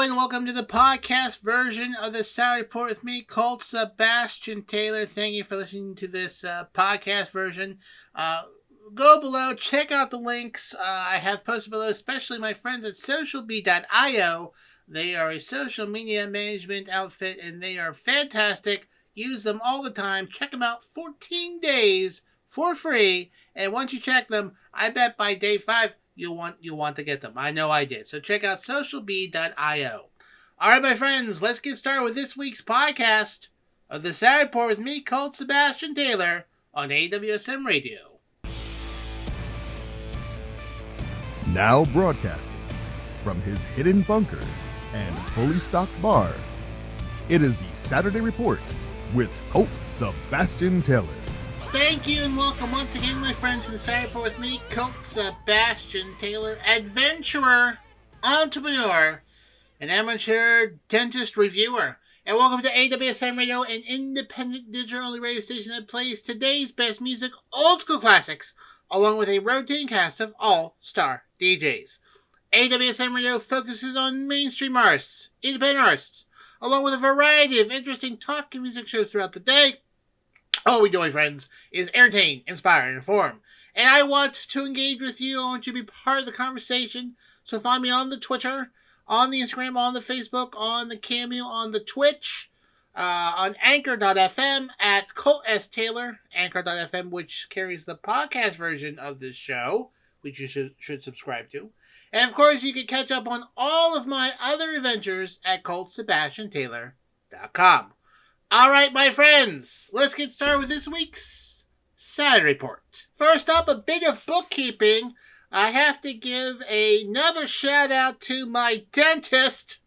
and welcome to the podcast version of the Saturday Report with me, Colt Sebastian Taylor. Thank you for listening to this podcast version. Go below, check out the links I have posted below, especially my friends at socialbee.io. They are a social media management outfit, and they are fantastic. Use them all the time. Check them out 14 days for free, and once you check them, I bet by day 5, you'll want to get them. I know I did. So check out socialbee.io. All right, my friends, let's get started with this week's podcast of the Saturday Report with me, Colt Sebastian Taylor, on AWSM Radio. Now broadcasting from his hidden bunker and fully stocked bar, it is the Saturday Report with Colt Sebastian Taylor. Thank you and welcome once again, my friends, to the Saturday Report with me, Colt Sebastian Taylor, adventurer, entrepreneur, and amateur dentist reviewer. And welcome to AWSM Radio, an independent digital-only radio station that plays today's best music, old school classics, along with a rotating cast of all-star DJs. AWSM Radio focuses on mainstream artists, independent artists, along with a variety of interesting talk and music shows throughout the day. All we do, my friends, is entertain, inspire, and inform. And I want to engage with you. I want you to be part of the conversation. So find me on the Twitter, on the Instagram, on the Facebook, on the Cameo, on the Twitch, on Anchor.fm at Colt S. Taylor, Anchor.fm, which carries the podcast version of this show, which you should subscribe to. And, of course, you can catch up on all of my other adventures at ColtSebastianTaylor.com. All right, my friends, let's get started with this week's Saturday Report. First up, a bit of bookkeeping. I have to give another shout out to my dentist,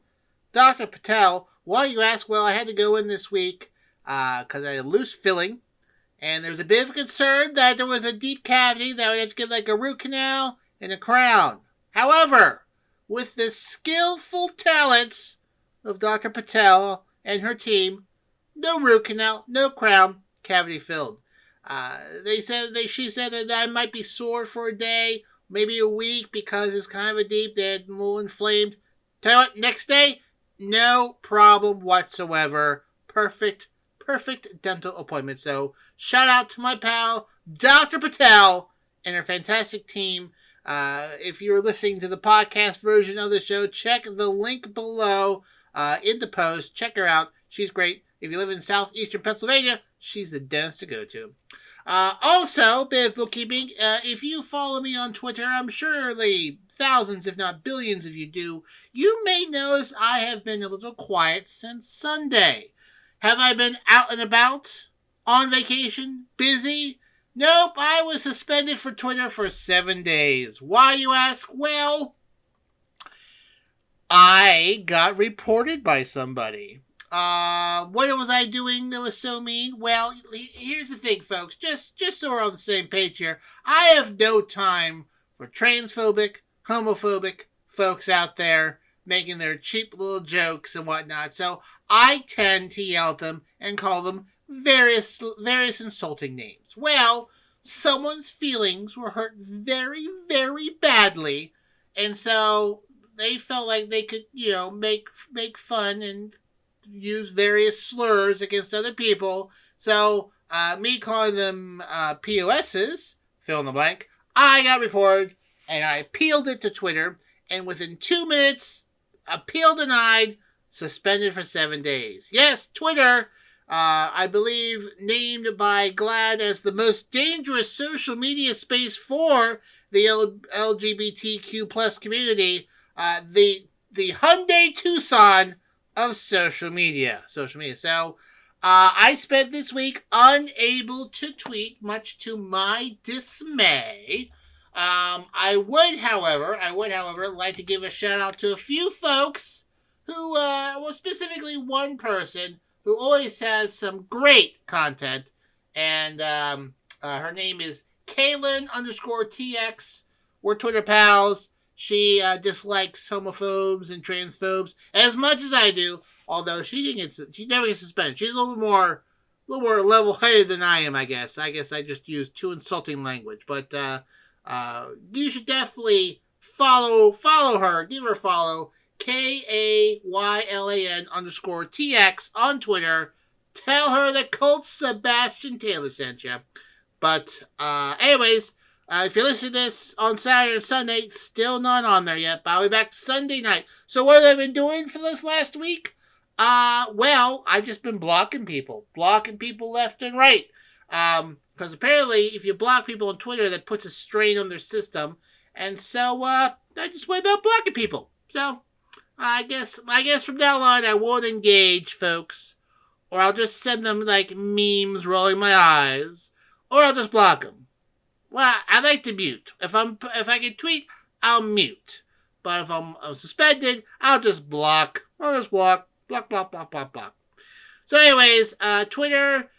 Dr. Patel. Why, you ask? Well, I had to go in this week because I had a loose filling, and there was a bit of a concern that there was a deep cavity that I would have to get like a root canal and a crown. However, with the skillful talents of Dr. Patel and her team, no root canal, no crown, cavity filled. She said that I might be sore for a day, maybe a week, because it's kind of a deep, dead, a little inflamed. Tell you what, next day, no problem whatsoever. Perfect dental appointment. So, shout out to my pal, Dr. Patel, and her fantastic team. If you're listening to the podcast version of the show, check the link below in the post. Check her out. She's great. If you live in southeastern Pennsylvania, she's the dentist to go to. Also, bit of bookkeeping. If you follow me on Twitter, I'm sure thousands, if not billions of you do, you may notice I have been a little quiet since Sunday. Have I been out and about? On vacation? Busy? Nope, I was suspended for Twitter for 7 days. Why, you ask? Well, I got reported by somebody. What was I doing that was so mean? Well, here's the thing, folks. Just so we're on the same page here. I have no time for transphobic, homophobic folks out there making their cheap little jokes and whatnot. So I tend to yell at them and call them various insulting names. Well, someone's feelings were hurt very, very badly, and so they felt like they could, make fun and use various slurs against other people. So, me calling them POSs, fill in the blank, I got reported, and I appealed it to Twitter, and within 2 minutes, appeal denied, suspended for 7 days. Yes, Twitter, I believe, named by GLAAD as the most dangerous social media space for the LGBTQ plus community, the Hyundai Tucson of social media. So, I spent this week unable to tweet, much to my dismay. I would, however, like to give a shout out to a few folks who, specifically one person who always has some great content, and her name is Kaylin_TX. We're Twitter pals. She dislikes homophobes and transphobes as much as I do, although she never gets suspended. She's a little more level-headed than I am, I guess. I just use too insulting language, but you should definitely follow her, give her a follow, KAYLAN_TX on Twitter. Tell her that Colt Sebastian Taylor sent you. But anyways, if you're listening to this on Saturday or Sunday, still not on there yet. But I'll be back Sunday night. So what have I been doing for this last week? Well, I've just been blocking people left and right. Because apparently, if you block people on Twitter, that puts a strain on their system. And so, I just went about blocking people. So, I guess from now on, I won't engage, folks. Or I'll just send them, like, memes rolling my eyes. Or I'll just block them. Well, I like to mute. If I can tweet, I'll mute. But if I'm suspended, I'll just block. Block. So anyways, Twitter,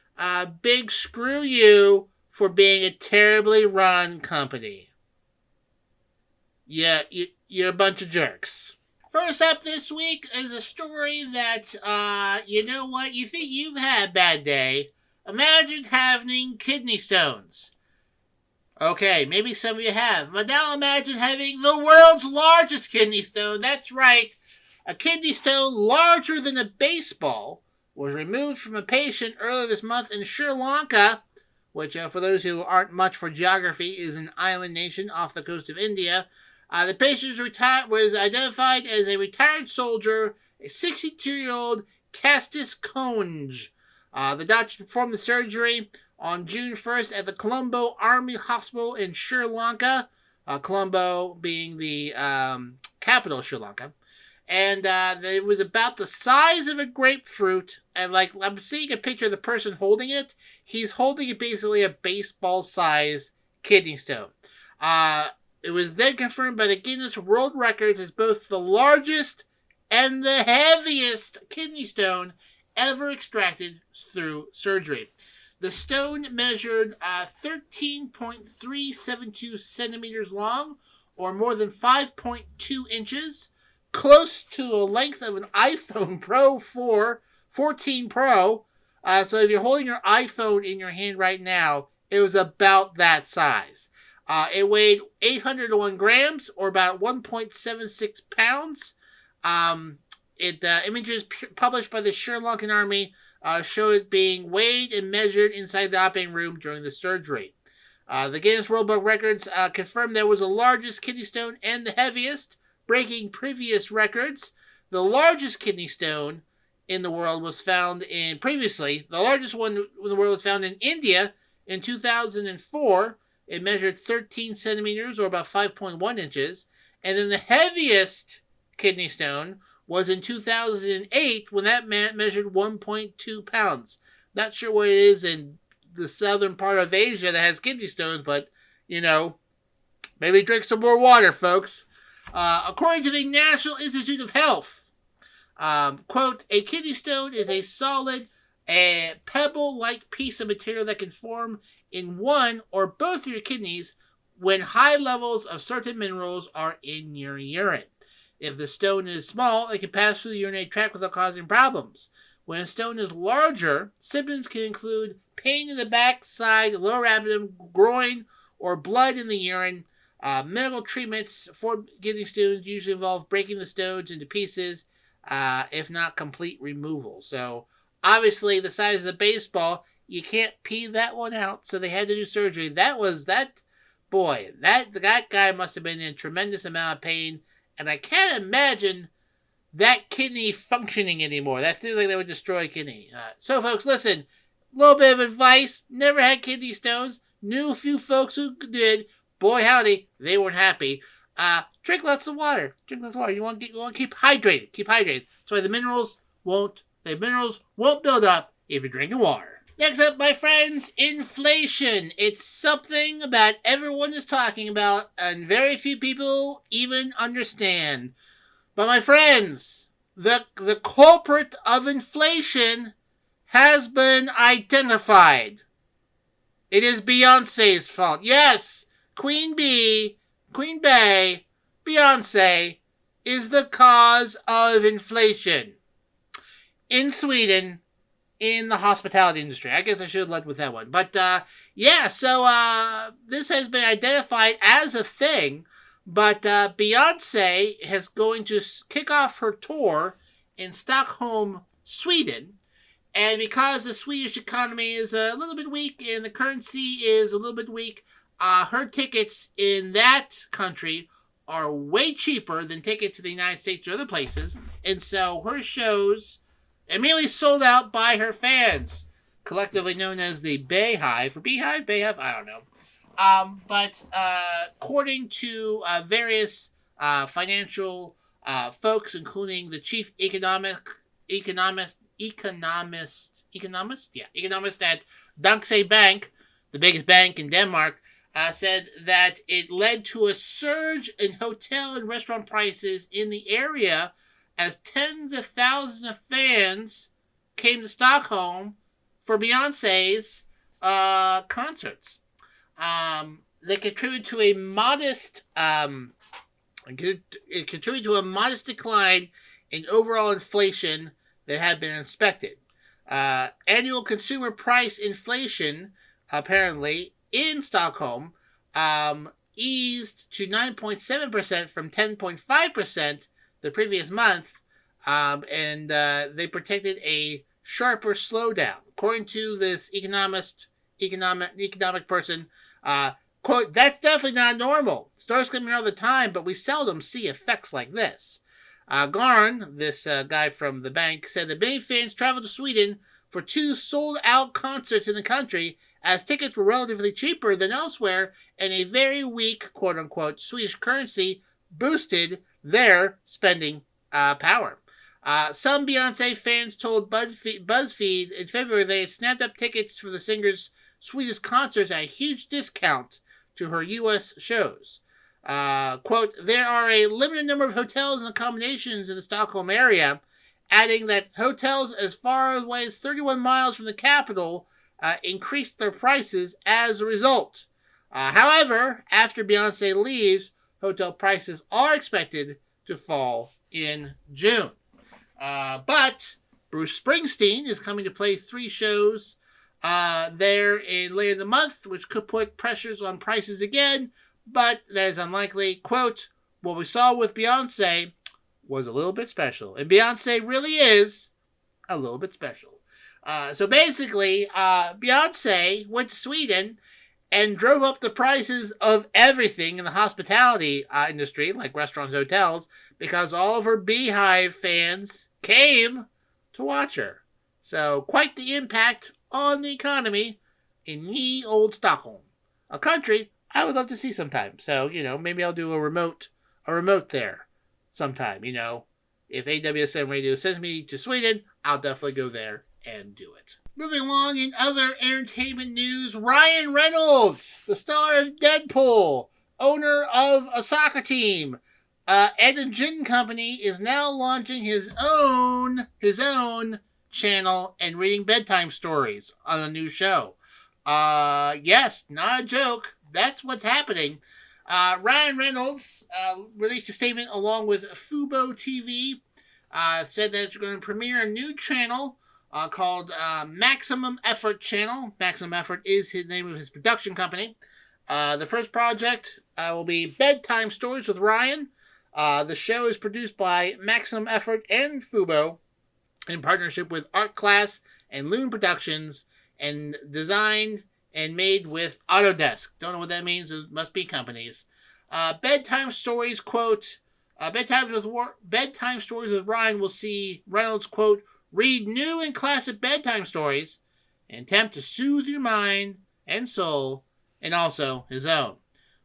big screw you for being a terribly run company. Yeah, you're a bunch of jerks. First up this week is a story that, you know what? You think you've had a bad day. Imagine having kidney stones. Okay, maybe some of you have. But now imagine having the world's largest kidney stone. That's right. A kidney stone larger than a baseball was removed from a patient earlier this month in Sri Lanka, which, for those who aren't much for geography, is an island nation off the coast of India. The patient was identified as a retired soldier, a 62-year-old Castis Konj. The doctor performed the surgery on June 1st at the Colombo Army Hospital in Sri Lanka, Colombo being the capital of Sri Lanka. And it was about the size of a grapefruit. And like I'm seeing a picture of the person holding it. He's holding basically a baseball-sized kidney stone. It was then confirmed by the Guinness World Records as both the largest and the heaviest kidney stone ever extracted through surgery. The stone measured 13.372 centimeters long, or more than 5.2 inches, close to a length of an iPhone Pro 14 Pro. So if you're holding your iPhone in your hand right now, it was about that size. It weighed 801 grams, or about 1.76 pounds. Images published by the Sri Lankan Army show it being weighed and measured inside the operating room during the surgery. The Guinness World Book Records confirmed there was the largest kidney stone and the heaviest, breaking previous records. The largest kidney stone in the world was found the largest one in the world was found in India in 2004. It measured 13 centimeters, or about 5.1 inches. And then the heaviest kidney stone was in 2008, when that measured 1.2 pounds. Not sure what it is in the southern part of Asia that has kidney stones, but, maybe drink some more water, folks. According to the National Institute of Health, quote, a kidney stone is a solid, pebble-like piece of material that can form in one or both of your kidneys when high levels of certain minerals are in your urine. If the stone is small, it can pass through the urinary tract without causing problems. When a stone is larger, symptoms can include pain in the backside, lower abdomen, groin, or blood in the urine. Medical treatments for kidney stones usually involve breaking the stones into pieces, if not complete removal. So, obviously, the size of the baseball, you can't pee that one out, so they had to do surgery. That guy must have been in a tremendous amount of pain, and I can't imagine that kidney functioning anymore. That seems like that would destroy a kidney. So, folks, listen, a little bit of advice. Never had kidney stones. Knew a few folks who did. Boy, howdy, they weren't happy. Drink lots of water. You want to keep hydrated. Keep hydrated. So the minerals won't build up if you're drinking water. Next up, my friends, inflation. It's something that everyone is talking about and very few people even understand. But my friends, the culprit of inflation has been identified. It is Beyonce's fault. Yes, Queen Bey, Beyonce, is the cause of inflation in Sweden, in the hospitality industry. I guess I should have led with that one. But, so this has been identified as a thing But Beyonce is going to kick off her tour in Stockholm, Sweden. And because the Swedish economy is a little bit weak and the currency is a little bit weak, her tickets in that country are way cheaper than tickets to the United States or other places. And so her shows immediately sold out by her fans, collectively known as the Bayhive. Or Beehive? Bayhive? I don't know. But according to various financial folks, including the chief economist at Danske Bank, the biggest bank in Denmark, said that it led to a surge in hotel and restaurant prices in the area as tens of thousands of fans came to Stockholm for Beyonce's concerts. They contribute to a modest decline in overall inflation that had been expected. Annual consumer price inflation, apparently, in Stockholm, eased to 9.7% from 10.5% the previous month, and they predicted a sharper slowdown. According to this economic person, quote, "That's definitely not normal. Stores come here all the time, but we seldom see effects like this." Garn, this guy from the bank, said that many fans traveled to Sweden for 2 sold-out concerts in the country, as tickets were relatively cheaper than elsewhere, and a very weak, quote-unquote, Swedish currency boosted their spending power. Some Beyonce fans told BuzzFeed in February they had snapped up tickets for the singer's Swedish concerts at a huge discount to her U.S. shows. Quote, "There are a limited number of hotels and accommodations in the Stockholm area," adding that hotels as far away as 31 miles from the capital increased their prices as a result. However, after Beyonce leaves, hotel prices are expected to fall in June. But Bruce Springsteen is coming to play 3 shows there later in the month, which could put pressures on prices again, but that is unlikely. Quote, "What we saw with Beyonce was a little bit special." And Beyonce really is a little bit special. So basically, Beyonce went to Sweden and drove up the prices of everything in the hospitality industry, like restaurants, hotels, because all of her Beehive fans came to watch her. So quite the impact on the economy in ye old Stockholm, a country I would love to see sometime. So, maybe I'll do a remote there sometime. If AWSM Radio sends me to Sweden, I'll definitely go there and do it. Moving along in other entertainment news, Ryan Reynolds, the star of Deadpool, owner of a soccer team, Ed and Gin Company, is now launching his own channel and reading bedtime stories on a new show. Yes, not a joke. That's what's happening. Ryan Reynolds released a statement along with Fubo TV, said that it's going to premiere a new channel called Maximum Effort Channel. Maximum Effort is the name of his production company. The first project will be Bedtime Stories with Ryan. The show is produced by Maximum Effort and Fubo in partnership with Art Class and Loon Productions, and designed and made with Autodesk. Don't know what that means. It must be companies. Bedtime Stories, quote, Bedtime Stories with Ryan will see Reynolds, quote, "read new and classic bedtime stories and attempt to soothe your mind and soul, and also his own."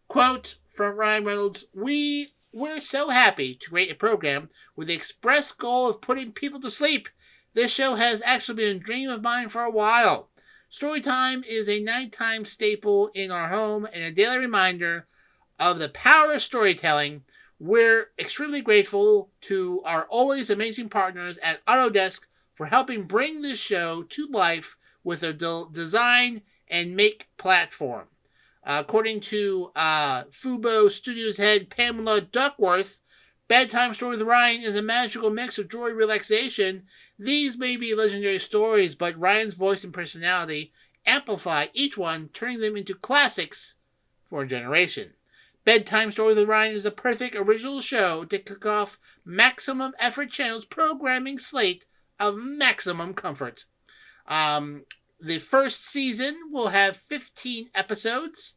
Quote from Ryan Reynolds, We're so happy to create a program with the express goal of putting people to sleep. This show has actually been a dream of mine for a while. Storytime is a nighttime staple in our home and a daily reminder of the power of storytelling. We're extremely grateful to our always amazing partners at Autodesk for helping bring this show to life with their design and make platform. According to Fubo Studios head Pamela Duckworth, Bedtime Stories with Ryan is a magical mix of joy and relaxation. These may be legendary stories, but Ryan's voice and personality amplify each one, turning them into classics for a generation. Bedtime Stories with Ryan is the perfect original show to kick off Maximum Effort Channel's programming slate of maximum comfort. The first season will have 15 episodes,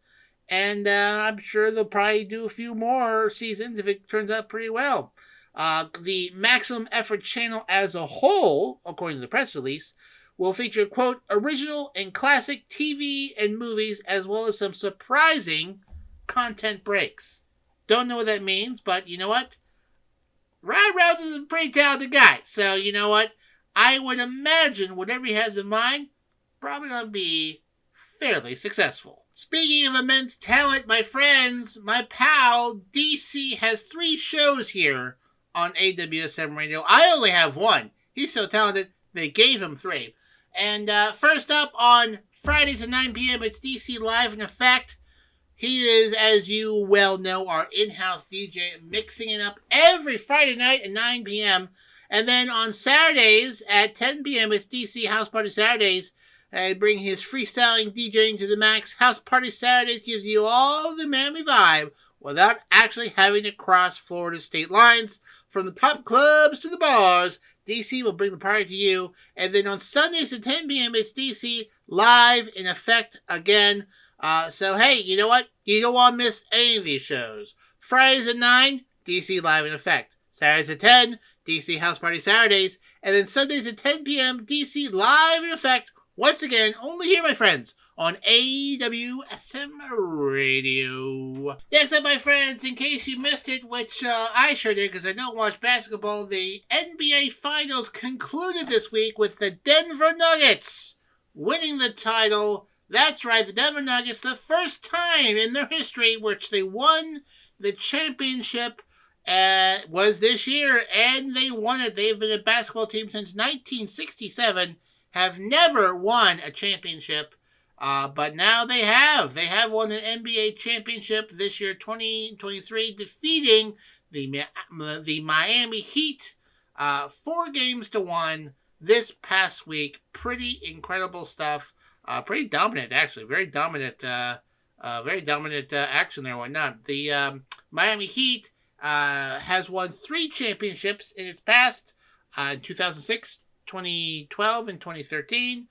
and I'm sure they'll probably do a few more seasons if it turns out pretty well. The Maximum Effort Channel as a whole, according to the press release, will feature, quote, original and classic TV and movies, as well as some surprising content breaks. Don't know what that means, but you know what? Ryan Reynolds is a pretty talented guy, so you know what? I would imagine whatever he has in mind, probably going to be fairly successful. Speaking of immense talent, my friends, my pal, DC has 3 shows here on AWSM Radio. I only have 1. He's so talented, they gave him 3. And first up on Fridays at 9 p.m., it's DC Live in Effect. He is, as you well know, our in-house DJ, mixing it up every Friday night at 9 p.m. And then on Saturdays at 10 p.m., it's DC House Party Saturdays. Bring his freestyling DJing to the max. House Party Saturdays gives you all the Miami vibe without actually having to cross Florida state lines. From the top clubs to the bars, DC will bring the party to you. And then on Sundays at 10 p.m., it's DC Live in Effect again. So hey, you know what? You don't want to miss any of these shows. Fridays at 9, DC Live in Effect. Saturdays at 10, DC House Party Saturdays. And then Sundays at 10 p.m., DC Live in Effect. Once again, only here, my friends, on AWSM Radio. Next up, my friends, in case you missed it, which I sure did because I don't watch basketball, the NBA Finals concluded this week with the Denver Nuggets winning the title. That's right, the Denver Nuggets, the first time in their history which they won the championship was this year, and they won it. They've been a basketball team since 1967, have never won a championship, but now they have. They have won an NBA championship this year, 2023, defeating the Miami Heat 4-1 this past week. Pretty incredible stuff. Pretty dominant, actually. Very dominant action there and whatnot. The Miami Heat has won 3 championships in its past, in 2006, 2012, and 2013.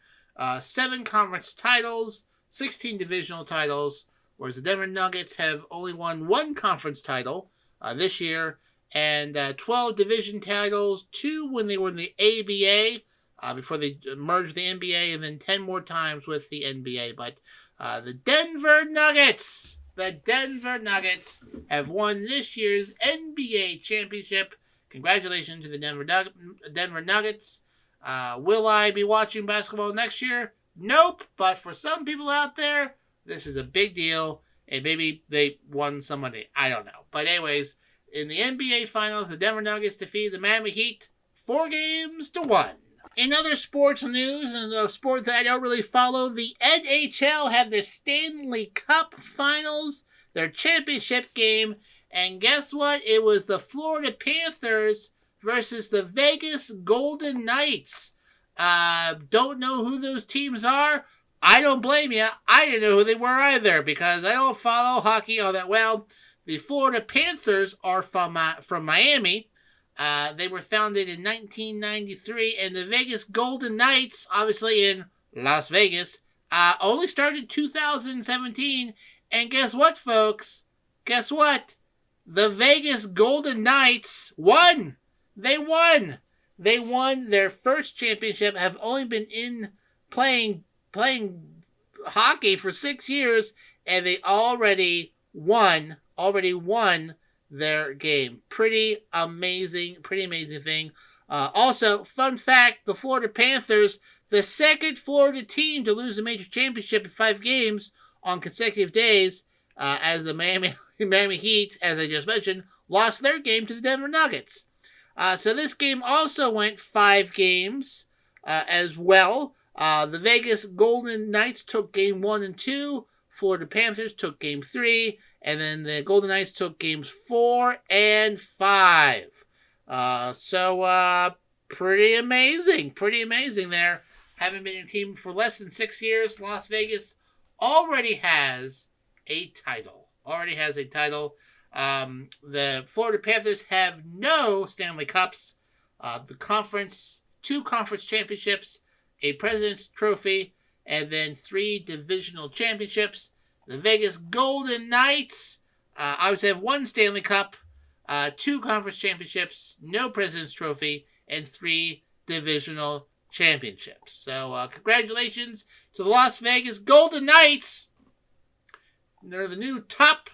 7 conference titles, 16 divisional titles, whereas the Denver Nuggets have only won 1 conference title this year, and 12 division titles, 2 when they were in the ABA, before they merged with the NBA, and then 10 more times with the NBA. But the Denver Nuggets have won this year's NBA championship. Congratulations to the Denver Nuggets. Will I be watching basketball next year? Nope. But for some people out there, this is a big deal. And maybe they won some money. I don't know. But anyways, in the NBA Finals, the Denver Nuggets defeated the Miami Heat 4-1. In other sports news, and a sport that I don't really follow, the NHL had their Stanley Cup Finals, their championship game, and guess what? It was the Florida Panthers versus the Vegas Golden Knights. Don't know who those teams are? I don't blame you. I didn't know who they were either because I don't follow hockey all that well. The Florida Panthers are from Miami. They were founded in 1993, and the Vegas Golden Knights, obviously in Las Vegas, only started in 2017. And guess what, folks? Guess what? The Vegas Golden Knights won. They won. They won their first championship, have only been in playing hockey for 6 years, and they already won their game. Pretty amazing thing. Also, fun fact, the Florida Panthers, the second Florida team to lose a major championship in 5 games on consecutive days, as the Miami Heat, as I just mentioned, lost their game to the Denver Nuggets. So this game also went 5 games as well. The Vegas Golden Knights took game 1 and 2. Florida Panthers took game 3. And then the Golden Knights took games 4 and 5. So pretty amazing there. Having been a team for less than 6 years, Las Vegas already has a title. already has a title. The Florida Panthers have no Stanley Cups. The conference, 2 conference championships, a President's Trophy, and then 3 divisional championships. The Vegas Golden Knights obviously have 1 Stanley Cup, 2 conference championships, no President's Trophy, and 3 divisional championships. So congratulations to the Las Vegas Golden Knights. They're the new top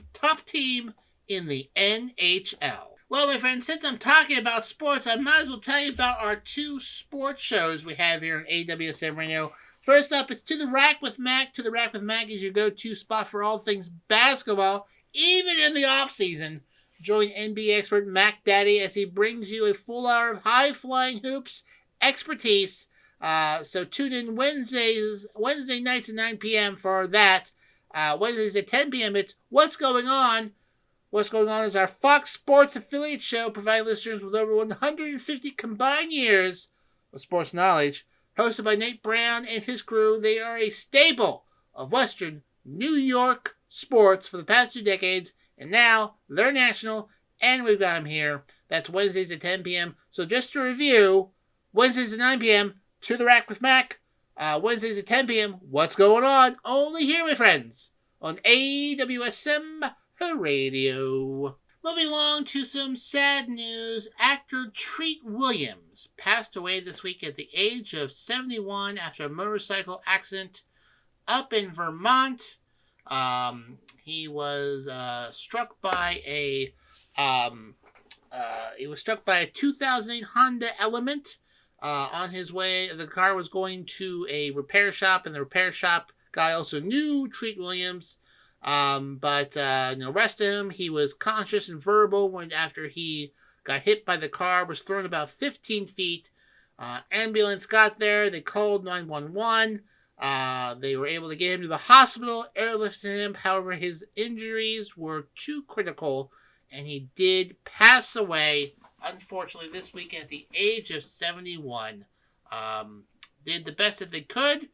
team in the NHL. Well, my friends, since I'm talking about sports, I might as well tell you about our 2 sports shows we have here on AWSM Radio. First up is To the Rack with Mac. To the Rack with Mac is your go-to spot for all things basketball, even in the off-season. Join NBA expert Mac Daddy as he brings you a full hour of high-flying hoops expertise. So tune in Wednesday nights at 9 p.m. for that. Wednesdays at 10 p.m. it's What's Going On. What's Going On is our Fox Sports affiliate show, providing listeners with over 150 combined years of sports knowledge. Hosted by Nate Brown and his crew, they are a staple of Western New York sports for the past 2 decades, and now they're national, and we've got them here. That's Wednesdays at 10 p.m. So just to review, Wednesdays at 9 p.m., To the Rack with Mac. Wednesdays at 10 p.m., What's Going On? Only here, my friends, on AWSM Radio. Moving along to some sad news. Actor Treat Williams passed away this week at the age of 71 after a motorcycle accident up in Vermont. He was struck by a 2008 Honda Element on his way. The car was going to a repair shop, and the repair shop guy also knew Treat Williams. But arrested him. He was conscious and verbal after he got hit by the car, was thrown about 15 feet. Ambulance got there. They called 911. They were able to get him to the hospital, airlifted him. However, his injuries were too critical, and he did pass away, unfortunately, this week at the age of 71. Did the best that they could.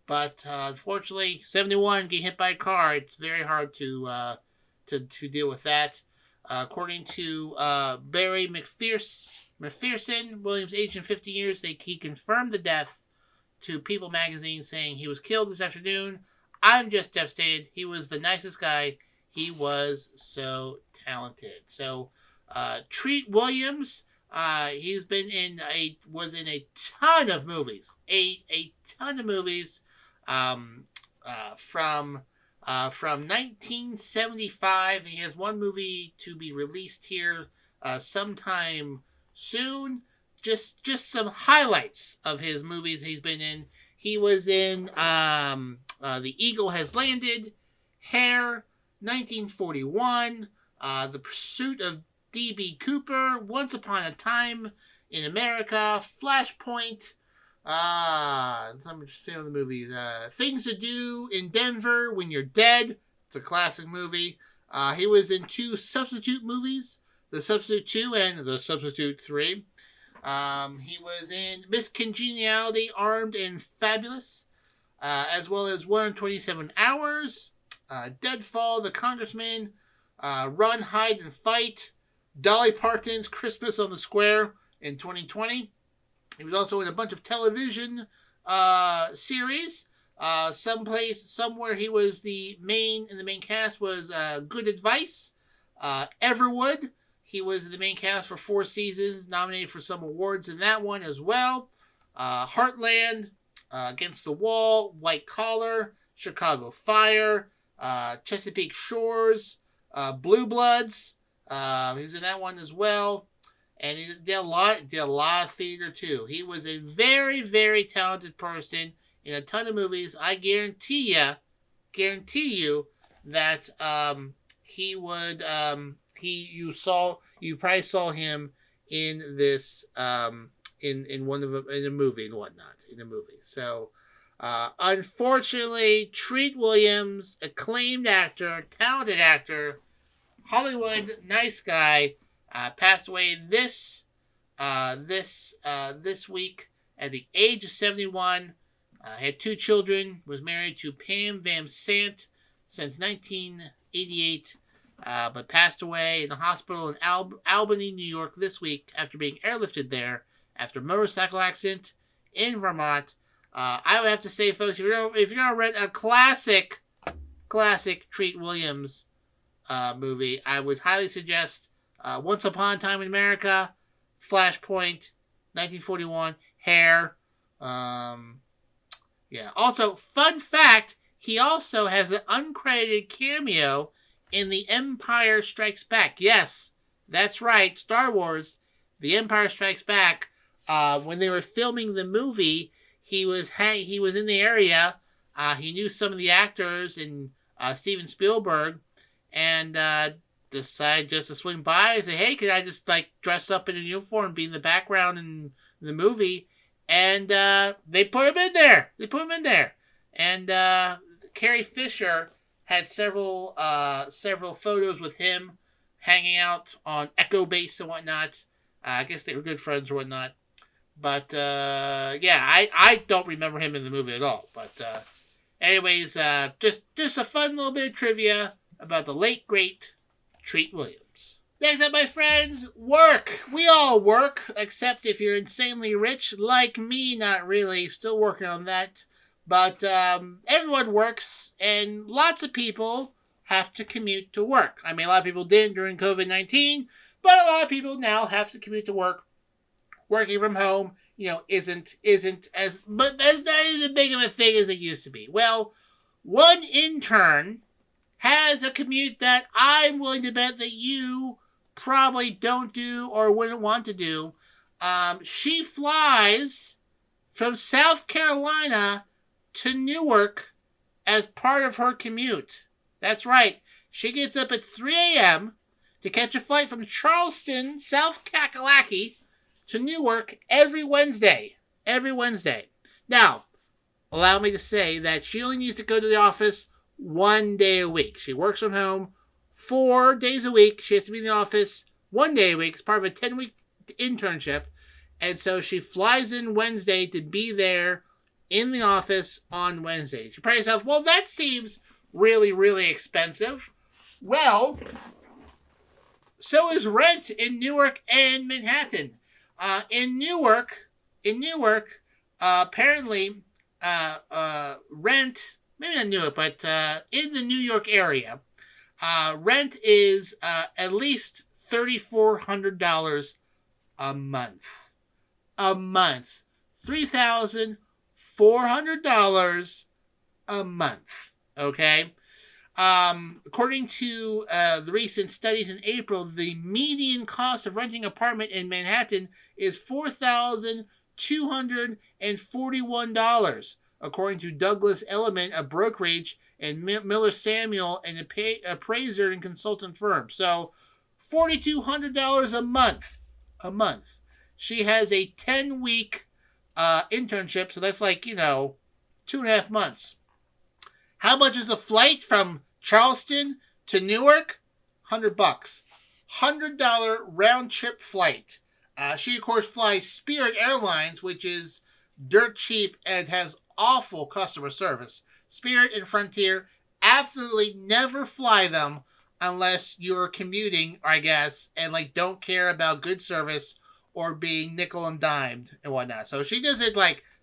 But unfortunately, 71, getting hit by a car, it's very hard to deal with that. According to Barry McPherson, Williams' agent, 50 years, he confirmed the death to People magazine, saying he was killed this afternoon. I'm just devastated. He was the nicest guy. He was so talented. So, Treat Williams, he's been was in a ton of movies. A ton of movies. From 1975. He has one movie to be released here sometime soon. Just some highlights of his movies he's been in. He was in The Eagle Has Landed, Hair, 1941, The Pursuit of D.B. Cooper, Once Upon a Time in America, Flashpoint. Let me just say on the movies. Things to Do in Denver When You're Dead. It's a classic movie. He was in 2 substitute movies, The Substitute 2 and The Substitute 3. He was in Miss Congeniality, Armed and Fabulous, as well as 127 Hours, Deadfall, The Congressman, Run, Hide, and Fight, Dolly Parton's Christmas on the Square in 2020. He was also in a bunch of television series. Somewhere he was in the main cast was Good Advice. Everwood, he was in the main cast for 4 seasons, nominated for some awards in that one as well. Heartland, Against the Wall, White Collar, Chicago Fire, Chesapeake Shores, Blue Bloods. He was in that one as well. And he did a lot of theater too. He was a very, very talented person in a ton of movies. I guarantee you that he would you probably saw him in this in a movie and whatnot in a movie. So unfortunately, Treat Williams, acclaimed actor, talented actor, Hollywood nice guy. Passed away this week at the age of 71. Had 2 children. Was married to Pam Van Sant since 1988. but passed away in the hospital in Albany, New York this week after being airlifted there after a motorcycle accident in Vermont. I would have to say, folks, if you're going to rent a classic Treat Williams movie, I would highly suggest Once Upon a Time in America, Flashpoint, 1941, Hair. Yeah. Also, fun fact, he also has an uncredited cameo in The Empire Strikes Back. Yes, that's right, Star Wars, The Empire Strikes Back. When they were filming the movie, he was in the area. He knew some of the actors and Steven Spielberg, and decided just to swing by and say, "Hey, can I just dress up in a uniform, be in the background in the movie?" And they put him in there. And Carrie Fisher had several photos with him hanging out on Echo Base and whatnot. I guess they were good friends or whatnot. But I don't remember him in the movie at all. But anyways, just a fun little bit of trivia about the late great Treat Williams. Next up, my friends, work. We all work, except if you're insanely rich, like me. Not really. Still working on that. But everyone works, and lots of people have to commute to work. I mean, a lot of people didn't during COVID-19, but a lot of people now have to commute to work. Working from home, isn't as not as big of a thing as it used to be. Well, one intern has a commute that I'm willing to bet that you probably don't do or wouldn't want to do. She flies from South Carolina to Newark as part of her commute. That's right. She gets up at 3 a.m. to catch a flight from Charleston, South Kakalaki, to Newark every Wednesday. Now, allow me to say that she only needs to go to the office 1 day a week. She works from home 4 days a week. She has to be in the office 1 day a week. It's part of a 10-week internship. And so she flies in Wednesday to be there in the office on Wednesday. You probably yourself, well, that seems really, really expensive. Well, so is rent in Newark and Manhattan. In Newark, apparently, rent, maybe not Newark, but in the New York area, rent is at least $3,400 a month. $3,400 a month. Okay? According to the recent studies in April, the median cost of renting an apartment in Manhattan is $4,241, according to Douglas Element, a brokerage, and Miller Samuel, an appraiser and consultant firm. So, $4,200 a month. She has a 10-week internship, so that's 2.5 months. How much is a flight from Charleston to Newark? $100. $100 round trip flight. She, of course, flies Spirit Airlines, which is dirt cheap and has awful customer service. Spirit and Frontier, absolutely never fly them unless you're commuting, I guess, and don't care about good service or being nickel and dimed and whatnot. So she doesn't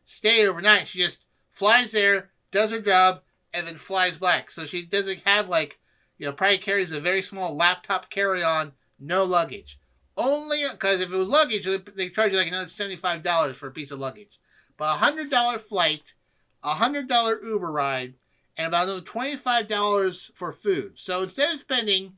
stay overnight. She just flies there, does her job, and then flies back. So she doesn't have probably carries a very small laptop carry-on, no luggage. Only because if it was luggage, they charge you another $75 for a piece of luggage. But $100 flight, $100 Uber ride, and about another $25 for food. So instead of spending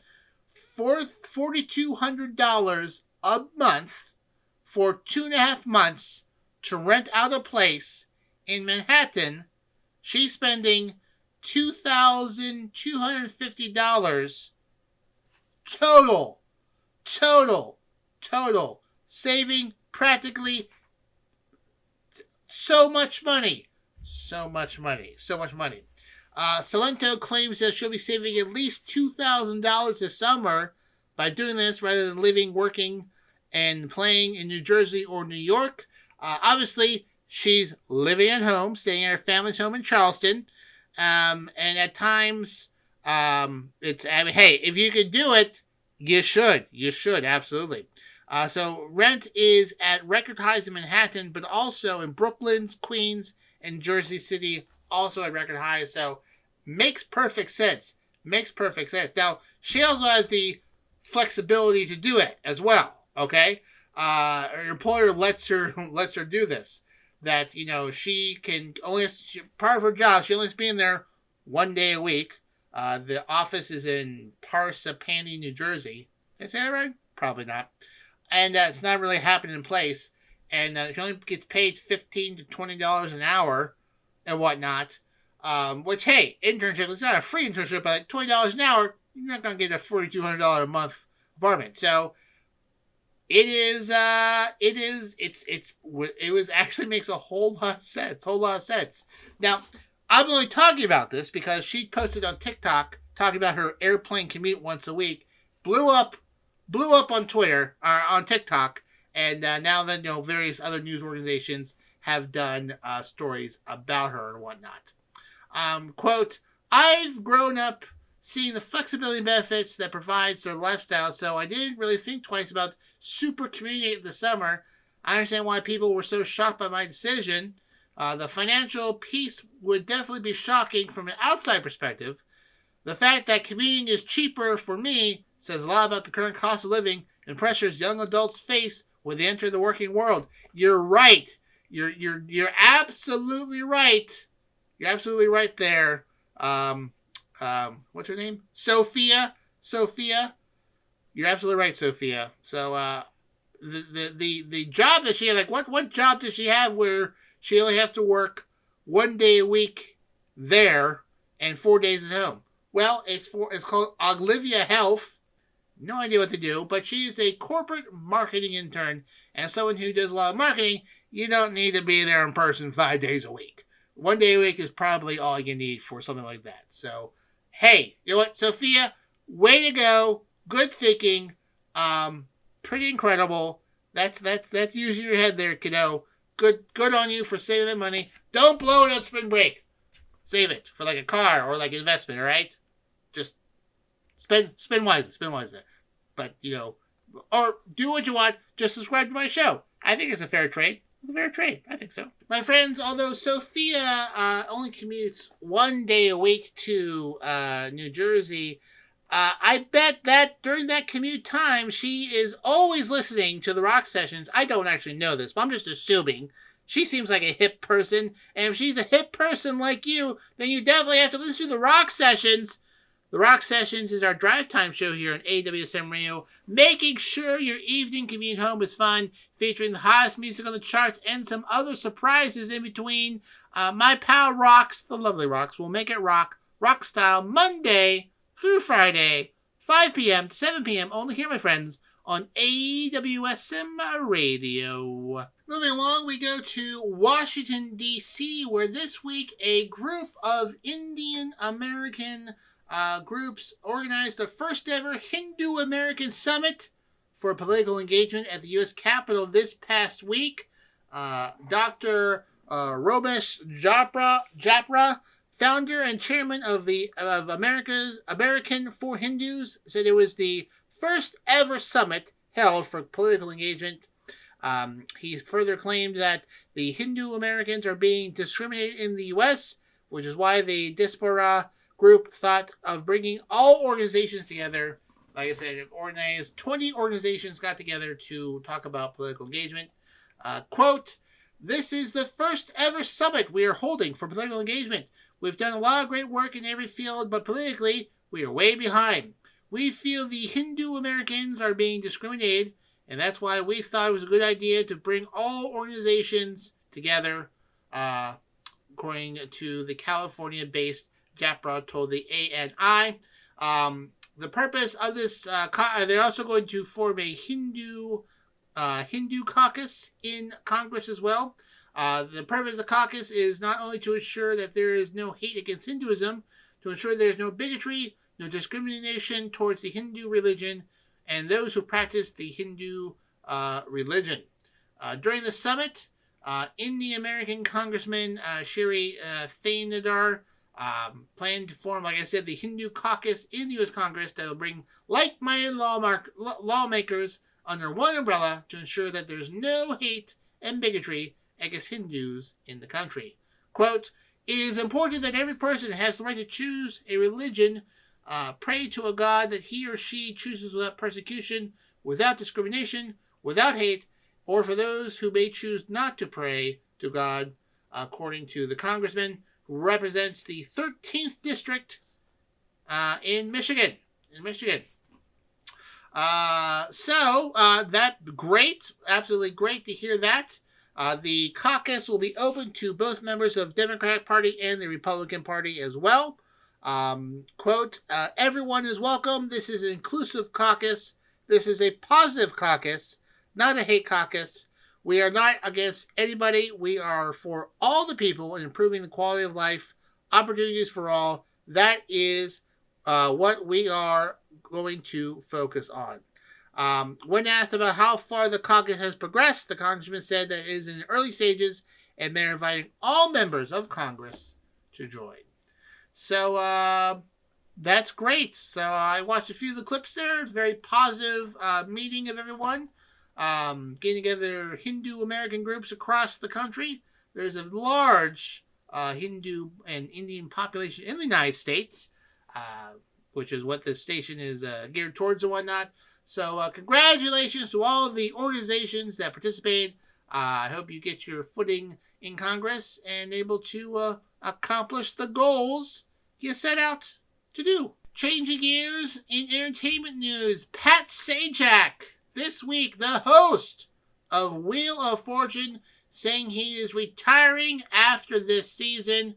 $4,200 a month for 2.5 months to rent out a place in Manhattan, she's spending $2,250 total, saving practically so much money. Salento claims that she'll be saving at least $2,000 this summer by doing this rather than living, working, and playing in New Jersey or New York. Obviously, she's living at home, staying at her family's home in Charleston. And at times, Hey, if you could do it, you should. You should, absolutely. So rent is at record highs in Manhattan, but also in Brooklyn, Queens, and Jersey City, also at record highs. So makes perfect sense. Makes perfect sense. Now, she also has the flexibility to do it as well. Okay, her employer lets her do this. That she can only part of her job. She only has to be in there one day a week. The office is in Parsippany, New Jersey. Did I say that right? Probably not. And it's not really happening in place. And she only gets paid $15 to $20 an hour and whatnot. Which, hey, internship, it's not a free internship, but $20 an hour, you're not going to get a $4,200 a month apartment. So it actually makes a whole lot of sense. Now, I'm only talking about this because she posted on TikTok talking about her airplane commute once a week, blew up on Twitter or on TikTok, and now then various other news organizations have done stories about her and whatnot. Quote, I've grown up seeing the flexibility benefits that provides their lifestyle, so I didn't really think twice about super commuting in the summer. I understand why people were so shocked by my decision. The financial piece would definitely be shocking from an outside perspective. The fact that commuting is cheaper for me says a lot about the current cost of living and pressures young adults face when they enter the working world. You're right. You're absolutely right. You're absolutely right there. What's her name? Sophia. You're absolutely right, Sophia. So the job that she had, what job does she have where she only has to work one day a week there and 4 days at home? Well, it's called Olivia Health. No idea what to do, but she's a corporate marketing intern and someone who does a lot of marketing. You don't need to be there in person 5 days a week. 1 day a week is probably all you need for something like that. So, hey, you know what, Sophia? Way to go. Good thinking. Pretty incredible. That's using your head there, kiddo. Good on you for saving that money. Don't blow it on spring break. Save it for like a car or like an investment, all right? Just spend wisely. But, or do what you want. Just subscribe to my show. I think it's a fair trade. I think so. My friends, although Sophia only commutes 1 day a week to New Jersey, I bet that during that commute time, she is always listening to the rock sessions. I don't actually know this, but I'm just assuming. She seems like a hip person, and if she's a hip person like you, then you definitely have to listen to the rock sessions. The Rock Sessions is our drive time show here on AWSM Radio, making sure your evening commute home is fun, featuring the hottest music on the charts and some other surprises in between. My pal Rocks, the lovely Rocks, will make it rock style, Monday through Friday, 5 p.m. to 7 p.m. only here, my friends, on AWSM Radio. Moving along, we go to Washington, D.C., where this week a group of Indian American groups organized the first ever Hindu American Summit for political engagement at the U.S. Capitol this past week. Dr. Romesh Japra, founder and chairman of American for Hindus, said it was the first ever summit held for political engagement. He further claimed that the Hindu Americans are being discriminated in the U.S., which is why the Diaspora group thought of bringing all organizations together. Like I said, 20 organizations got together to talk about political engagement. Quote, this is the first ever summit we are holding for political engagement. We've done a lot of great work in every field, but politically, we are way behind. We feel the Hindu Americans are being discriminated, and that's why we thought it was a good idea to bring all organizations together, according to the California-based Japra told the ANI. The purpose of this, they're also going to form a Hindu caucus in Congress as well. The purpose of the caucus is not only to ensure that there is no hate against Hinduism, to ensure there is no bigotry, no discrimination towards the Hindu religion, and those who practice the Hindu religion. During the summit, Indian American Congressman Shri Thanedar Plan to form, like I said, the Hindu caucus in the U.S. Congress that will bring like-minded lawmakers under one umbrella to ensure that there's no hate and bigotry against Hindus in the country. Quote, "It is important that every person has the right to choose a religion, pray to a God that he or she chooses without persecution, without discrimination, without hate, or for those who may choose not to pray to God," according to the congressman who represents the 13th district in Michigan. That great, absolutely great to hear that. The caucus will be open to both members of the Democratic Party and the Republican Party as well. Quote, "Everyone is welcome. This is an inclusive caucus. This is a positive caucus, not a hate caucus. We are not against anybody. We are for all the people and improving the quality of life, opportunities for all. That is what we are going to focus on." When asked about how far the caucus has progressed, the congressman said that it is in the early stages and they're inviting all members of Congress to join. So that's great. So I watched a few of the clips there. It's a very positive meeting of everyone. Getting together Hindu American groups across the country. There's a large Hindu and Indian population in the United States, which is what this station is geared towards and whatnot. So congratulations to all of the organizations that participated. I hope you get your footing in Congress and able to accomplish the goals you set out to do. Changing gears in entertainment news, Pat Sajak, this week, the host of Wheel of Fortune, saying he is retiring after this season.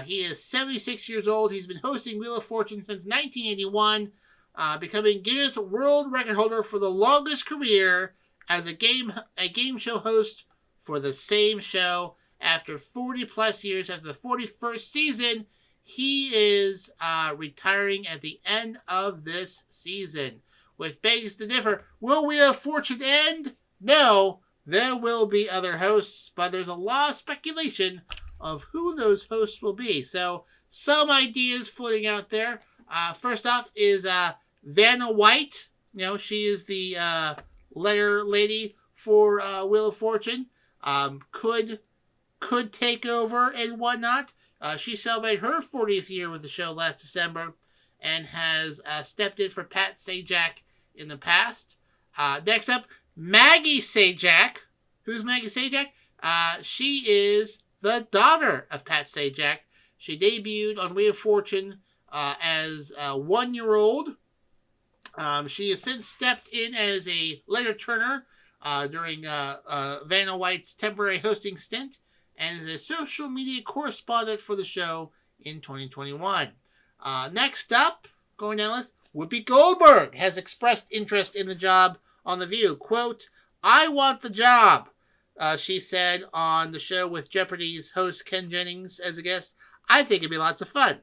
He is 76 years old. He's been hosting Wheel of Fortune since 1981, becoming Guinness World Record holder for the longest career as a game show host for the same show. After 40 plus years, after the 41st season, he is retiring at the end of this season. Which begs to differ. Will Wheel of Fortune end? No, there will be other hosts, but there's a lot of speculation of who those hosts will be. So, some ideas floating out there. First off is Vanna White. You know, she is the letter lady for Wheel of Fortune. Could take over and whatnot. She celebrated her 40th year with the show last December and has stepped in for Pat Sajak in the past. Next up, Maggie Sajak. Who's Maggie Sajak? She is the daughter of Pat Sajak. She debuted on Wheel of Fortune as a 1-year-old. She has since stepped in as a letter turner during Vanna White's temporary hosting stint and is a social media correspondent for the show in 2021. Next up, going down the list, Whoopi Goldberg has expressed interest in the job on The View. Quote, "I want the job," she said on the show with Jeopardy's host Ken Jennings as a guest. "I think it'd be lots of fun."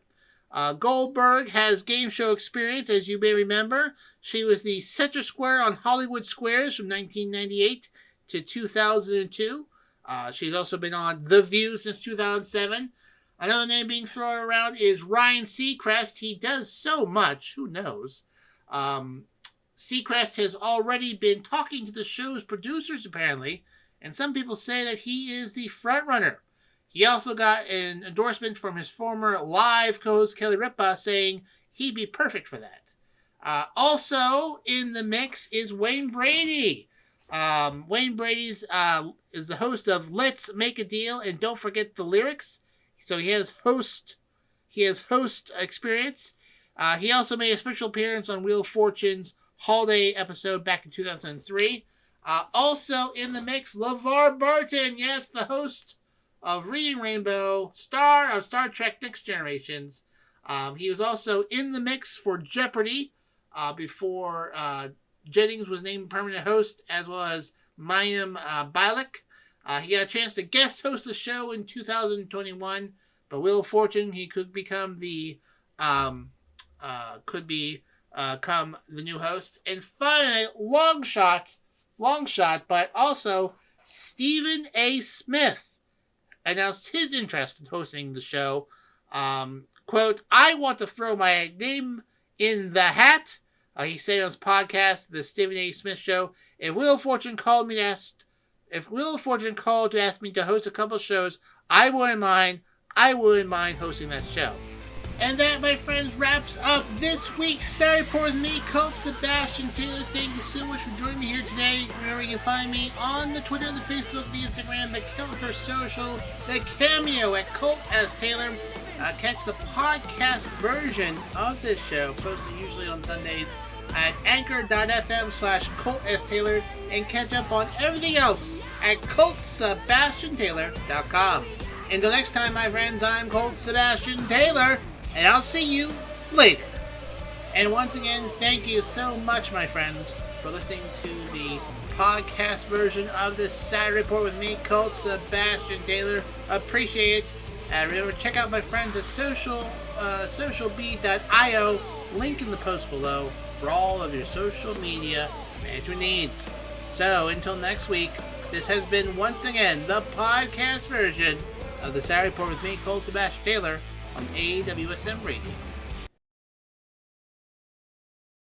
Goldberg has game show experience, as you may remember. She was the center square on Hollywood Squares from 1998 to 2002. She's also been on The View since 2007. Another name being thrown around is Ryan Seacrest. He does so much. Who knows? Seacrest has already been talking to the show's producers, apparently, and some people say that he is the front runner. He also got an endorsement from his former live co-host Kelly Ripa saying he'd be perfect for that. Also in the mix is Wayne Brady. Wayne Brady's is the host of Let's Make a Deal and Don't Forget the Lyrics. So he has host experience. He also made a special appearance on Wheel of Fortune's holiday episode back in 2003. Also in the mix, LeVar Burton. Yes, the host of Reading Rainbow, star of Star Trek Next Generations. He was also in the mix for Jeopardy before Jennings was named permanent host, as well as Mayim Bialik. He got a chance to guest host the show in 2021, but Wheel of Fortune, he could become the come the new host. And finally, long shot, but also Stephen A. Smith announced his interest in hosting the show. Quote, I want to throw my name in the hat. He said on his podcast, The Stephen A. Smith Show, if Wheel of Fortune called to ask me to host a couple shows, I wouldn't mind hosting that show. And that, my friends, wraps up this week's Saturday Report with me, Colt Sebastian Taylor. Thank you so much for joining me here today. Remember, you can find me on the Twitter, the Facebook, the Instagram, the Counter Social, the Cameo at Colt S. Taylor. Catch the podcast version of this show, posted usually on Sundays, at anchor.fm/Colt S. Taylor, and catch up on everything else at ColtSebastianTaylor.com. Until next time, my friends, I'm Colt Sebastian Taylor, and I'll see you later. And once again, thank you so much, my friends, for listening to the podcast version of this Saturday Report with me, Colt Sebastian Taylor. Appreciate it. Remember, check out my friends at socialbee.io, link in the post below, for all of your social media management needs. So, until next week, this has been, once again, the podcast version of the Saturday Report with me, Colt Sebastian Taylor, on AWSM Radio.